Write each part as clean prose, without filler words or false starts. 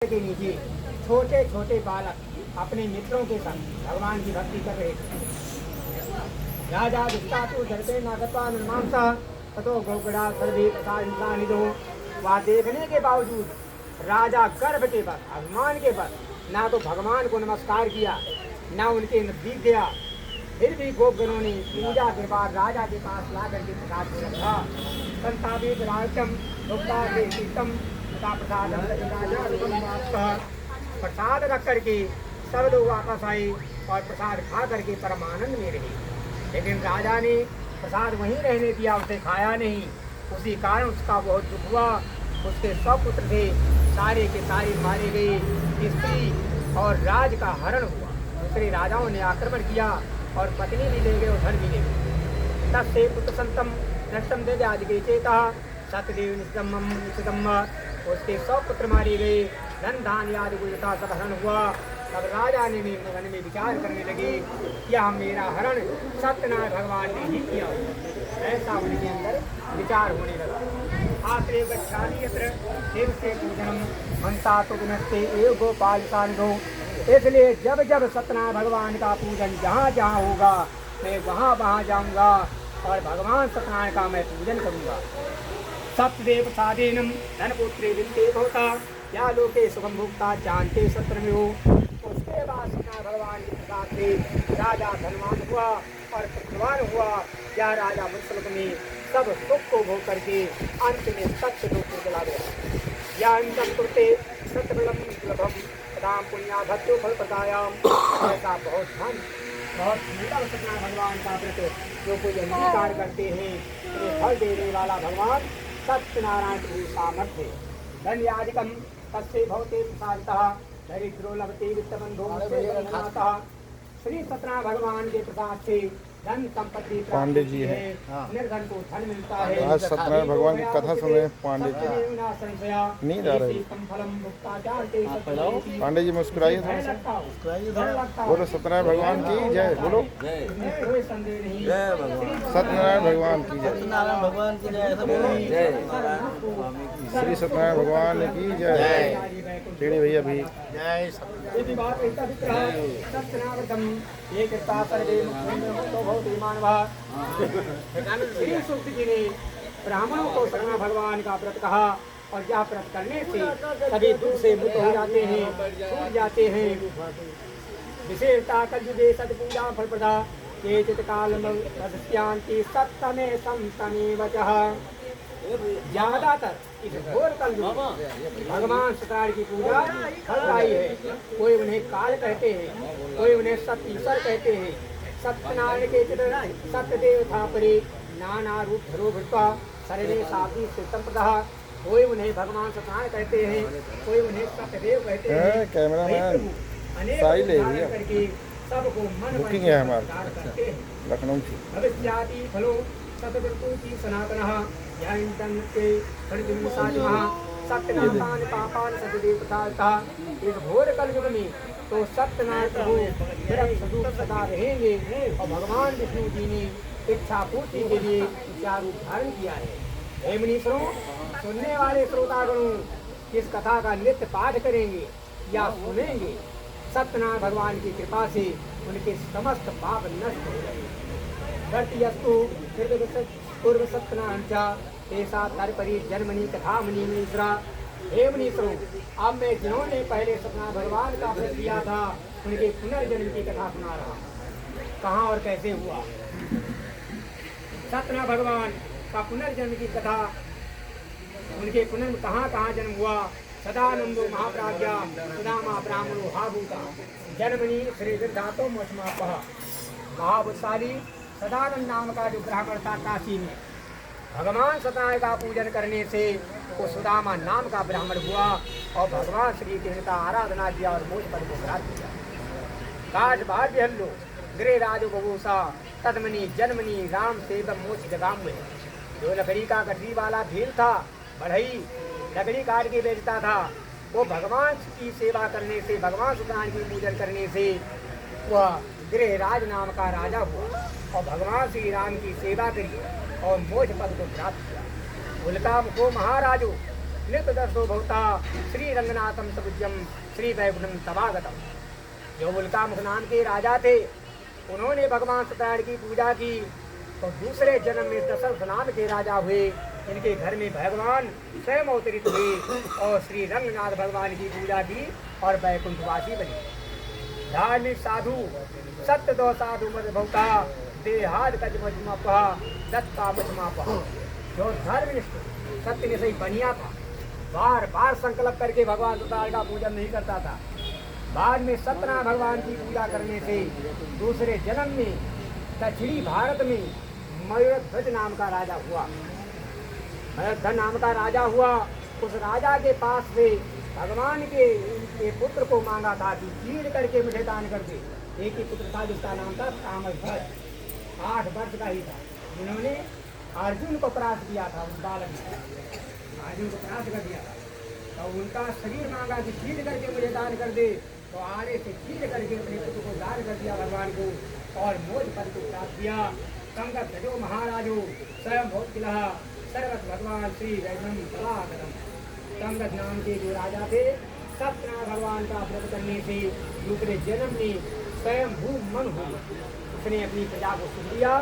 के नीचे छोटे छोटे बालक अपने मित्रों के संग भगवान की भक्ति कर रहे थे। राजा विस्तातु धरते नागत्वा निर्मांसा ततो गौगड़ा सर्वे प्रसाद निधो। वह देखने के बावजूद राजा गर्भ के बस अभिमान के बस ना तो भगवान को नमस्कार किया ना उनके नजदीक गया। फिर भी गोपगणों ने पूजा के बाद राजा के पास ला करके प्रसाद को रखा। संतापित राजम भुक्ता के शीतम प्रसाद रख करके सब लोग वापस आए और प्रसाद खा करके परमानंद में रहे। लेकिन राजा ने प्रसाद वहीं रहने दिया, उसे खाया नहीं। उसी कारण उसका बहुत दुख हुआ। उसके 100 पुत्र थे, सारे के सारे मारे गए। स्त्री और राज का हरण हुआ। दूसरे राजाओं ने आक्रमण किया और पत्नी भी ले गए और धन भी ले गए। तब से पुत्र संतम नष्टम दे आदि के चेता सतदेव निषदम। उसके 100 पुत्र मारे गए, धन धान आदि गुजता सब हरण हुआ। तब राजा ने भी मन में विचार करने लगे, यह मेरा हरण सत्यनारायण भगवान ने ही किया। ऐसा उनके अंदर विचार होने लगा। आत्रे गच्छामि यत्र देव से पूजनम मनसा तो विनस्ते एव गोपाल साधो। इसलिए जब जब सत्यनारायण भगवान का पूजन जहाँ जहाँ होगा मैं वहाँ वहाँ जाऊँगा और भगवान सत्यनारायण का मैं पूजन करूँगा। सत्यदेव साधेनम धनपुत्री वित्ते भवता या लोके सुखम भुक्ता जानते सत्र में हो। उसके बाद सत्यनारायण भगवान के प्रसाद से राजा धनवान हुआ और पुत्रवान हुआ। या राजा मुसलक में सब सुख को भोग करके अंत में सत्य लोक को चला गया। या अंतम कुर्ते सत्यबलम सुलभम राम पुण्या भक्तो फल प्रदायाम। ऐसा बहुत धन बहुत सुंदर सत्यनारायण भगवान का व्रत जो कोई अंगीकार करते हैं उन्हें फल देने वाला भगवान सत्यनारायण की सामर्थ्य। धन्यादिकम तस्य भवते प्रसादितः दरिद्रो लभते वित्तबंधो श्री सत्यनारायण भगवान के प्रसाद से धन संपत्ति पांडे जी है। निर्धन को धन मिलता है। आज सत्यनारायण भगवान की कथा सुन रहे हैं पांडे जी। नींद आ रही है। पांडे जी मुस्कुराइए थोड़ा। बोलो सत्यनारायण भगवान की जय। बोलो सत्यनारायण भगवान की जय। सत्यनारायण भगवान की जय। जय श्री सत्यनारायण भगवान की जय। टेढ़े भैया भी जय। श्री सूक्त जी ने ब्राह्मणों को सत्यनारायण भगवान का व्रत कहा और यह व्रत करने से सभी दुख से मुक्त हो जाते हैं, छूट जाते हैं। विशेषता कलयुगे सतपूजा फल प्रदा केचित् कालम तदस्यांति सत्तमे संतमे वचः। ज्यादातर इस घोर कलयुग भगवान सत्यनारायण की पूजा फलदायी है। कोई उन्हें काल कहते हैं, कोई उन्हें सतीश्वर कहते हैं। सत्यनारायण के चित्र सत्यदेव था परे नाना रूप धरो भृत्वा सर्वे साधु सिद्धम प्रदः। कोई उन्हें भगवान सत्यनारायण कहते हैं, कोई उन्हें सत्यदेव कहते हैं। कैमरामैन साई ले करके सबको मन बुकिंग है हमारा लखनऊ से। भविष्यादि फलो सतवृत्तु की सनातनः याइंदन के फलितम साधुः सत्यनारायण पापान सतदेव प्रसादतः। इस घोर कलयुग में तो सत्यनारायण प्रभु विरक्त स्वरूप सदा रहेंगे और भगवान विष्णु जी ने इच्छा पूर्ति के लिए क्या रूप धारण किया है। हे मुनीश्वरों, सुनने वाले श्रोतागणों इस कथा का नित्य पाठ करेंगे या सुनेंगे। सत्यनारायण भगवान की कृपा से उनके समस्त पाप नष्ट हो जाएंगे। पूर्व सत्यनारायण ऐसा तर्परी जन्मनी कथा मुनि मिश्रा। हे मुनीश्वरों, अब मैं जिन्होंने पहले सत्यनारायण भगवान का व्रत किया था उनके पुनर्जन्म की कथा सुना रहा हूँ। कहाँ और कैसे हुआ सत्यनारायण भगवान का पुनर्जन्म की कथा। उनके पुनर् कहाँ कहाँ जन्म हुआ। सदानंदो महाप्राज्ञा सुदामा ब्राह्मणो हाभूता जन्मनी श्री सिद्धार्थो मोक्षमापः। महाबुद्धिशाली सदानंद नाम का जो ब्राह्मण था काशी में, भगवान सत्यनारायण का पूजन करने से वो सुदामा नाम का ब्राह्मण हुआ और भगवान श्री कृष्ण का आराधना किया और मोक्ष पद को प्राप्त किया। काज भाग्य हल्लो गृह राजो बभूषा तदमनी जन्मनी राम सेवक मोक्ष जगाम में। जो लकड़ी का गठरी वाला भील था, बढ़ई लकड़ी काट के बेचता था, वो भगवान की सेवा करने से भगवान सत्यनारायण की पूजन करने से वह गृहराज नाम का राजा हुआ और भगवान श्री राम की सेवा करी और मोक्ष पद को प्राप्त किया। उल्का को महाराजो नित दर्शो भवता श्री रंगनाथम सबुज्यम श्री वैकुंठम तवागतम। जो मुल्कामुख नाम के राजा थे, उन्होंने भगवान सत्यनारायण की पूजा की, तो दूसरे जन्म में दशरथ नाम के राजा हुए। इनके घर में भगवान स्वयं अवतरित हुए और श्री रंगनाथ भगवान की पूजा की और वैकुंठवासी बने। धार्मिक साधु सत्य दो साधु मद भवता देहाद कज मजमा दत्ता मजमा। जो धर्मनिष्ठ सत्य ने सही बनिया था, बार बार संकल्प करके भगवान सत्यनारायण का पूजन नहीं करता था। बाद में सत्यनारायण भगवान की पूजा करने से दूसरे जन्म में दक्षिणी भारत में मयूरध्वज नाम का राजा हुआ। मयूरध्वज नाम का राजा हुआ। उस राजा के पास से भगवान के पुत्र को मांगा था कि चीर करके मुझे दान कर दे। एक ही पुत्र था जिसका नाम था कामध्वज, 8 वर्ष का ही था। उन्होंने अर्जुन को परास्त किया था। उस बालक ने अर्जुन को परास्त कर दिया था। तो उनका शरीर मांगा कि चीर करके मुझे दान कर दे, तो आरे से चीर करके अपने पुत्र को दान कर दिया भगवान को और मोज पद को प्राप्त किया। संगत जो महाराजो स्वयं भोग किला सर्वत भगवान श्री वैष्णव कलाकरम। संगत नाम के जो राजा थे, सत्यनारायण भगवान का व्रत करने से दूसरे जन्म में स्वयं भूम मन हुई। उसने अपनी प्रजा को सुन लिया।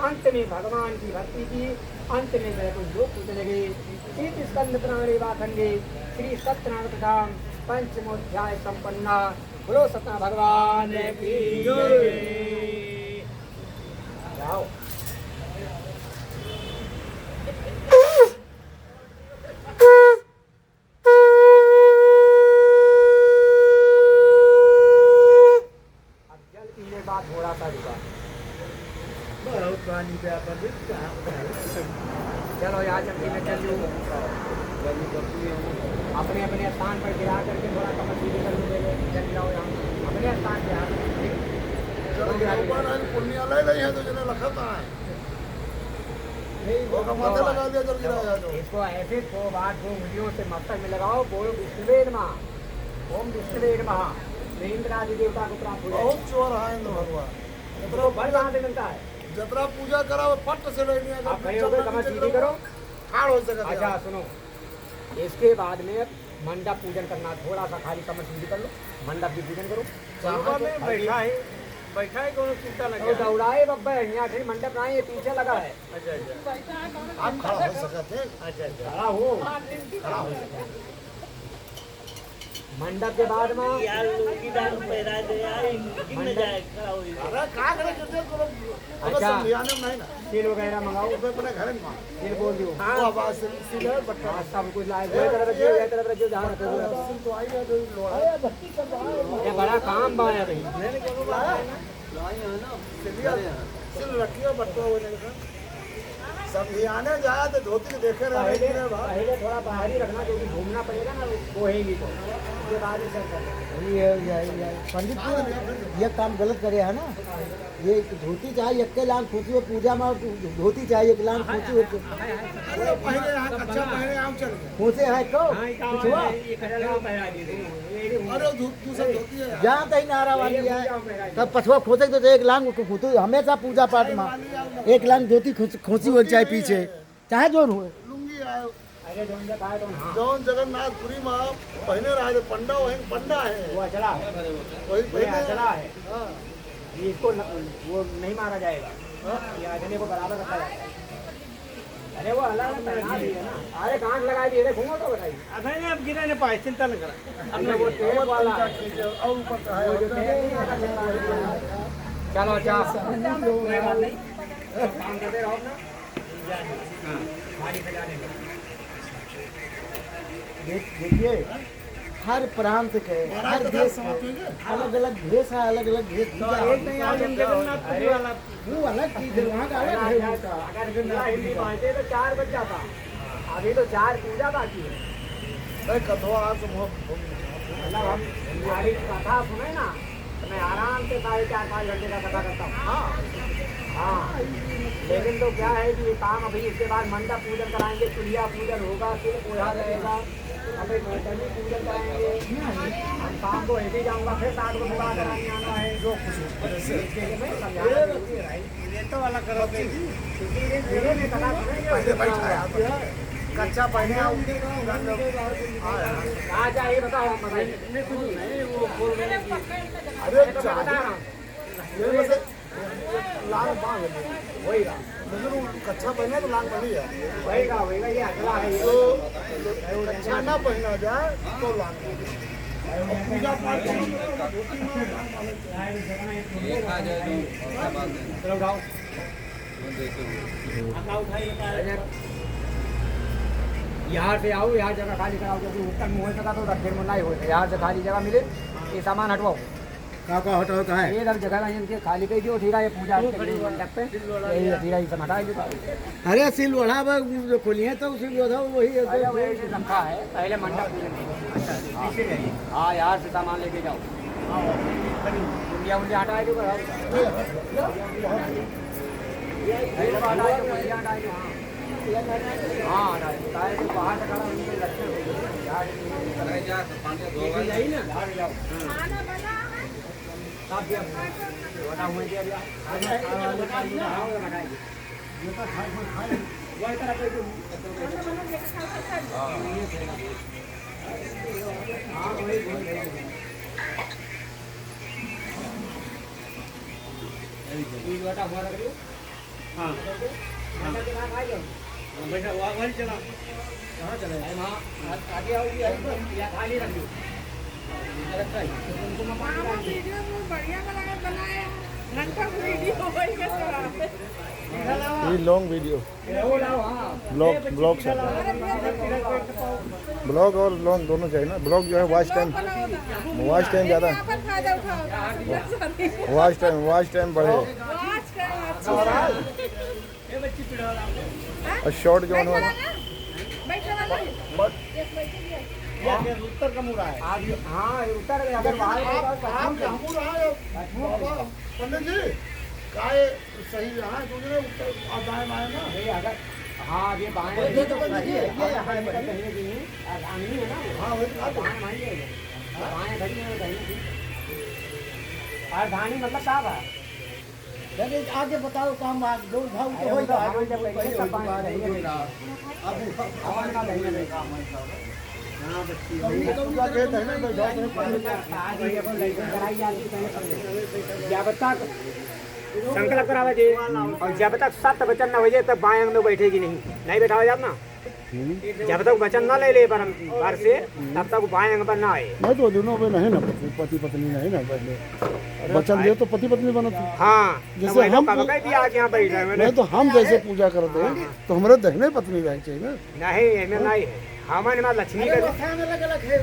अंत में भगवान की भक्ति की, अंत में वैकुंठ लोक को चले गए। श्री स्कंद पुराणे वाखंडे श्री सत्यनारायण कथा पंचमोध्याय संपन्ना। बोलो सत्यनारायण भगवान की जय। जाओ। अब जल पीने के बाद थोड़ा सा रुका। बहुत पानी पे चलो यहाँ जल्दी में चल लूँ। अपने अपने स्थान पर गिरा करके थोड़ा कमर सीधी कर दे। चल जाओ यहाँ अपने स्थान पे इसको ऐसे 2 बार 2 उंगलियों से मस्तक में लगाओ। बोलो विष्णुवे नमः, ओम विष्णुवे नमः। इंद्रादि देवता को प्राप्त हो जाए। बहुत चोर है इंद्र भगवान। तो बल कहाँ से मिलता है? जतरा पूजा करा वो पट से ले लिया। आप खड़े होकर कमर सीधी करो। ठाड़ हो सके। अच्छा सुनो, इसके बाद में मंडप पूजन करना। थोड़ा सा खाली कमर सीधी कर लो, मंडप की पूजन करो। बैठा है कोनो चिंता लगे। तो दौड़ाए बब्बा यहाँ से मंडप ना, ये पीछे लगा है। अच्छा आप खड़ा हो सकते हैं। अच्छा खड़ा हो। मंडप के बाद में यार लोग की दान पैरा दे यार इन में जाए खड़ा हो। अरे का करे करते करो। अच्छा लियाने नहीं ना तेल वगैरह मंगाओ। अपने घर में तेल बोल दो। हां आवाज से सीधे बट्टा सब कुछ लाए। ये तरफ रखियो ध्यान रखो। तो आई है तो लोड़ा। अरे बत्ती सब ये बड़ा काम बा है भाई। मैंने कोनो बात लाई है ना सिल रखियो बट्टा हो जाएगा। सब आने जाए तो धोती देखे रहे। पहले थोड़ा बाहर ही रखना, क्योंकि घूमना पड़ेगा ना, वो है तो उसके बाद ही सब करना। पंडित जी ये काम गलत करे है ना। ये धोती चाहिए एक लाख खुशी पूजा में, धोती चाहिए 1 लाख खुशी अरे पहले अच्छा पहले आम चल गए। खुशी है तो कुछ हुआ। अरे दूसरा धोती है जहाँ तही नारा वाली है तब पछुआ खोसे तो 1 लाख खुशी हमेशा पूजा पाठ में 1 लाख धोती खुशी हो चाहे पीछे चाहे जोन हुए। लुंगी आयो अरे जौन जगन्नाथपुरी में पहने रहा है पंडा वही पंडा है। वो चला वही पहने चला है। हाँ। इसको वो नहीं मारा जाएगा। ये अजने को बराबर रखा जाएगा। अरे वो अलग पहना दिए ना। अरे गांठ लगा दिए घूमो तो बताइए। अरे अब गिरे ने पाए चिंता न करा। हमने वो टेप वाला और ऊपर का है चलो अच्छा कोई बात नहीं, काम करते रहो अपना। गाड़ी सजाने में देखिए हर प्रांत के हर देश के अलग अलग भेष है, अलग अलग भेष वो अलग चीज है, वहाँ का अलग है। अगर हिंदी पहुँचे तो 4 बज जाता। अभी तो 4 पूजा बाकी है। कथवा मतलब हम हमारी कथा सुने ना तो मैं आराम से 4.5-5 घंटे का कथा करता हूँ। हाँ लेकिन तो क्या है कि ये काम अभी इसके बाद मंडप पूजन कराएंगे, चूल्हा पूजन होगा, फिर पोहा रहेगा, अभी नौटंकी पूजन कराएंगे। हम शाम को ऐसे जाऊँगा, फिर 7 को विवाह कराने आना है। जो कुछ इसके लिए मैं समझाना जरूरी है भाई। तो वाला करो इसीलिए धीरे में कथा सुनेंगे। कच्चा पहने आओ राजा ये बताओ अरे ये वैसे लांग बांध वही का लेकिन कच्चा पहने तो लांग बनी है वही का ये अगला है तो कच्चा ना पहना जाए तो लांग पूजा पाठ चलो उठाओ यहाँ से आओ यहाँ जगह खाली कराओ क्योंकि उत्तर मुँह सका तो फिर में नहीं होता यहाँ से खाली जगह मिले ये सामान हटवाओ का हटाओ कहाँ है ये सब जगह में इनके खाली कर दियो ठीक है ये पूजा मंडप पे यही ठीक है ये सब हटा दो अरे सिल बढ़ा जो खोली है तो उसी को वही रखा है पहले मंडप हाँ यार से सामान लेके जाओ उंडिया हटा दो हाँ बाहर से खड़ा उनके लक्षण कहाँ चले आगे आओगी खाली रख लो बढ़िया बनाया घंटा वीडियो ये लॉन्ग वीडियो ब्लॉग चल रहा है ब्लॉग और लॉन्ग दोनों चाहिए ना ब्लॉग जो है वॉच टाइम ज़्यादा है वॉच टाइम बढ़े और शॉर्ट जो है उत्तर का मुड़ा है हाँ उत्तर अगर पंडित जी काय सही यहाँ क्योंकि उत्तर और दाएं बाएं ना अगर हाँ ये बाएं ये तो सही है ये कहीं नहीं है ना हाँ वही कहा तो बाएं मान जाएगा बाएं घड़ी में कहीं और धानी मतलब साहब है आगे बताओ काम दो भाव जब तक संकल्प करावे जी और जब तक 7 वचन न हो जाए तब बाएं में बैठेगी नहीं बैठाओ जब ना जब तक वचन न ले ले पर से तब तक बाएं पर ना आए नहीं तो दोनों में नहीं ना पति पत्नी नहीं ना पहले वचन दिए तो पति पत्नी बनती हाँ जैसे हम भी आके यहाँ बैठे नहीं तो हम जैसे पूजा करते हैं तो हमारे दहने पत्नी रहनी चाहिए ना नहीं एमे नहीं है हमारे में लक्ष्मी का अलग अलग है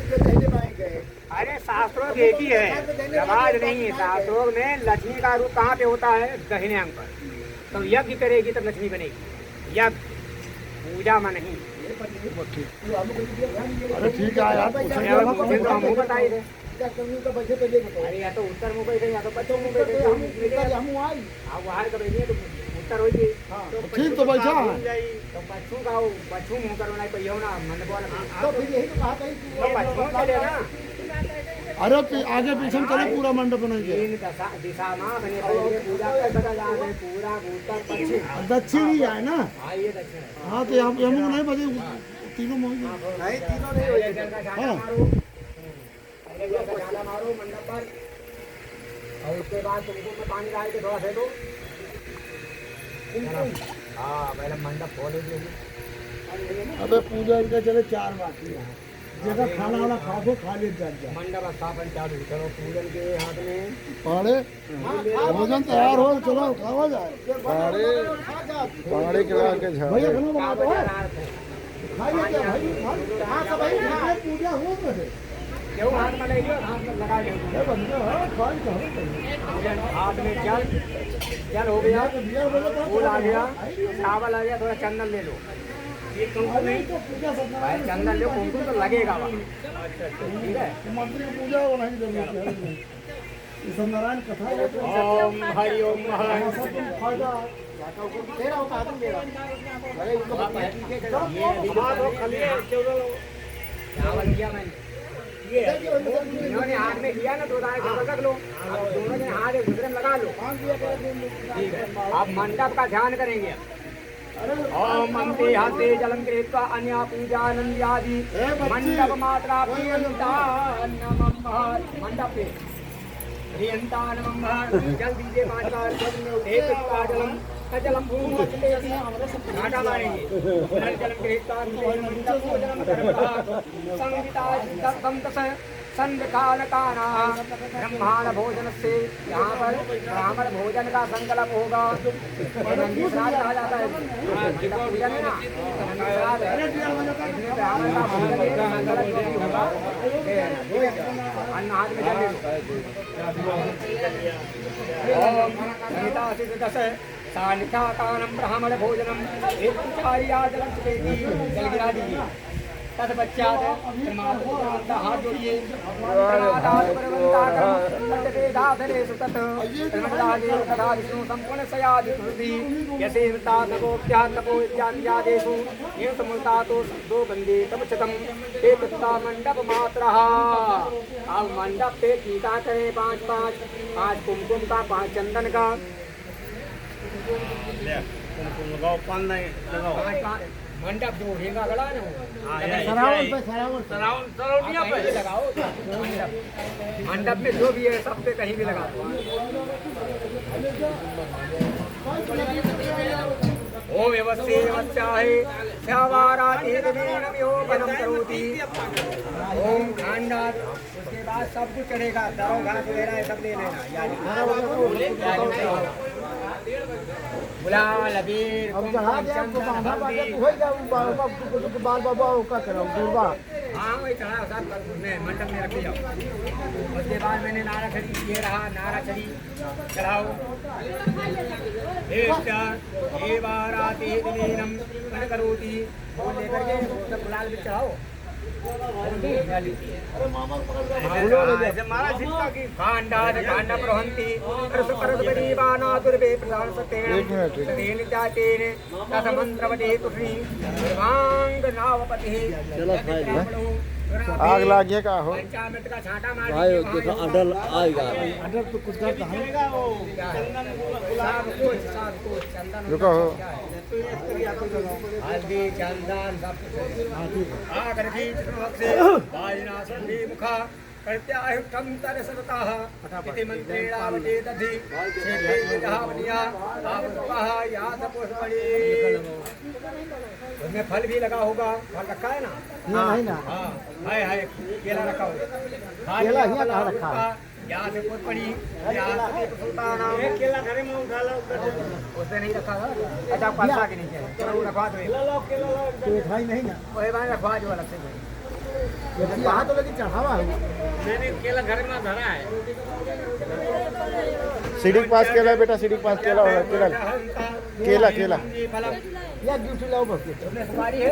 अरे शास्त्रों एक ही है रवाज नहीं है शास्त्रों में लक्ष्मी का रूप कहाँ पे होता है दाहिने अंग पर तो यज्ञ करेगी तब लक्ष्मी बनेगी यज्ञ पूजा में नहीं अरे ठीक है यार हम बताई दे अरे या तो उत्तर मुंह बैठे या तो पश्चिम मुंह बैठे हम वहाँ का बैठे तो उत्तर हो गई ठीक तो बैठा है तो पश्चिम का पश्चिम मुंह करना पहियो ना मन बोल तो फिर यही तो कहा था तो पश्चिम चले ना अरे आगे पीछे चले पूरा मंडप बनाएंगे तीन दिशा में बने पहले पूजा कर सका जाए पूरा उत्तर पश्चिम दक्षिण ही है ना हाँ ये दक्षिण है हाँ तो हम नहीं बजे तीनों में नहीं तीनों नहीं हो हाँ डाला मारो मंडप पर और उसके बाद तुमको में पानी डाल के थोड़ा फेंको हाँ पहले मंडप खोलेगी अबे पूजा इनका चले 4 बाकी है जगह खाना वाला खा दो खा ले जाए मंडप स्थापन चालू करो पूजन के हाथ में पहाड़े भोजन तैयार हो चलो खावा जाए पहाड़े के लाके झाड़ भैया खाना बना दो पदार्थ है खाइए क्या भाई पूजा हो रहे क्यों हाथ में ले लो हाथ में लगा लो हाथ में जल हो गया फूल आ गया चावल आ गया थोड़ा चंदन ले लो ये कुमकुम नहीं भाई चंदन लो कुमकुम तो लगेगा वहाँ ठीक है मंत्री की पूजा होना ही जरूरी है नारायण कथा ओम हरि ओम चावल किया मैंने इन्होंने हाथ में लिया ना 2 दाने रख लो अब दोनों ने हाथ एक दूसरे में लगा लो ठीक है आप मंडप का ध्यान करेंगे ओम अम्बे हस्ते जलं कृत्वा अन्या पूजानन्द्यादि मंडप मात्रा प्रियंता नमः मंडप पे प्रियंता नमः जल दीजिए 5 बार एक जलम जलम भूमि घाटा मारेंगे जलम कृत्वा मंडप जलम संगीता दत्तम तस संकालकाना ब्रह्मांड भोजन से यहाँ पर ब्राह्मण भोजन का संकल्प होगा। नंदी श्राद्ध कहा जाता है पूजन है ना, नंदी श्राद्ध है, इसमें ब्राह्मण का भोजन का संकल्प जो भी होगा अन्न हाथ में जल सानिकाकानं ब्राह्मण भोजनम एक चारिया जलम चुकेगी जल गिरा दीजिए। तत्पश्चात हाथ जोड़िए तथा विष्णु संपूर्ण सयादिति यसेवता तपोप्या तपो इत्यादिषु मूर्ता तो दो बंदे तपचतम एक मंडप मात्रः। अब मंडप पे टीका करें 5 कुमकुम का 5 चंदन का मंडप जो रहेगा गला ना लगाओ मंडप में जो भी है सब पे कहीं भी लगा दो। ओ व्यवस्थे व्यवस्थाए श्यावारातिर्वीणमिहो वनं करोति ओम खांडात। उसके बाद सब कुछ चढ़ेगा, दाव घास वगैरह सब ले लेना। गुलाल अबीर अब चढ़ा दे आपको बांधा बांधा तो होएगा बाल बाबा का करो दुर्गा। हाँ वही चढ़ा सब उसमें मंडप में रख जाओ। उसके बाद मैंने नारा छड़ी ये रहा नारा छड़ी चढ़ाओ ये बाराती दिनम मन करोती वो लेकर के सब गुलाल भी चढ़ाओ। कांडा प्रहंती परस्परस्परीवाना दुर्वे प्रधान सतेन जातेन तथमंत्रवते तुष्णी सर्वांग नावपति आग लागे का हो पंचामृत का छांटा मार अडल आएगा अडल तो कुछ करता है सब कुछ चंदन रुको हो हल्दी चंदन सब कुछ आकर बीच से वायुना संधि मुखा प्रत्याहुष्टं तरसतः इति मंत्रेणावते दधि शेते जहावनिया आपस्वः यात पुष्पणि। उसमें फल भी लगा होगा, फल रखा है ना? ये नहीं ना हाँ है केला रखा होगा, केला ही कहाँ रखा है? यहाँ से पुष्पणि यहाँ से केला घर में उठा लो उसने नहीं रखा था। अच्छा परसा के नीचे चलो वो रखवा दो तो भाई नहीं ना वही बार रखवा दो अलग से। यहाँ तो लेकिन चढ़ावा है मैंने केला घर में धरा है। सीढ़ी पास केला बेटा सीढ़ी पास केला होगा केला केला केला या ड्यूटी लाओ बस सुपारी है